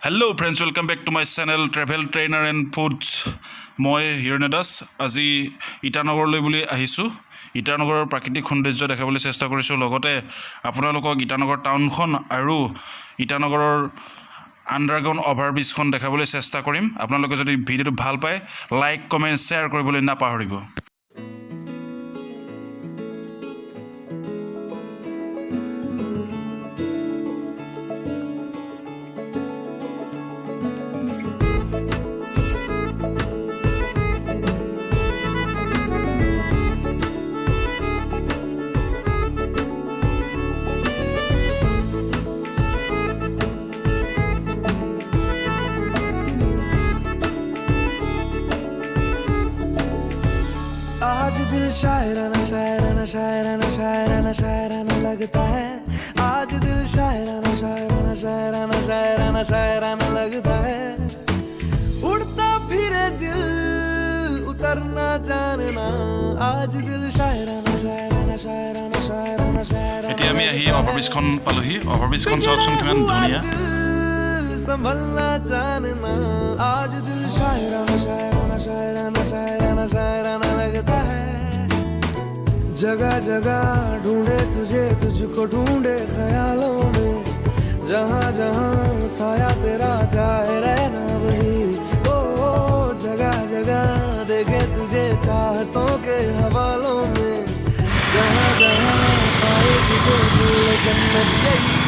Hello friends welcome back to my channel travel trainer and foods मैं हिरण्य दास आज इटानगर बुली आहिसु इटानगर प्राकृतिक सौंदर्य देखाबले चेष्टा करिसु लगते आपनालोকক इटानगर टाउनखन आरु इटानगर अंडरग्राउंड ओभारब्रिजखन देखाबले चेष्टा करिम। आपनालोके जदि भिडिओ ভাল पाए लाइक कमेंट शेयर কৰিবলৈ नापाহৰিব। आज दिल शायराना शायराना शायराना शायराना शायराना लगता है। आज दिल शायराना शायराना शायराना शायराना शायराना लगता है। उड़ता फिरे दिल उतरना जानना। आज दिल शायराना शायराना शायराना शायराना शायराना এতিয়া আমি আহি ওভাৰব্ৰিজখন পালোহি। ওভাৰব্ৰিজখন চাওকচোন কিমান ধুনীয়া। संभलना जानना। आज दिल शायराना शायराना शायराना शायराना शायराना लगता है। जगह जगह ढूंढे तुझे तुझको ढूंढे ख्यालों में। जहाँ जहाँ साया तेरा जाए रहना वही। ओ जगह जगह देखे तुझे चाहतों के हवालों में। जहाँ जहाँ पाए तुझे दिल जन्नत यही।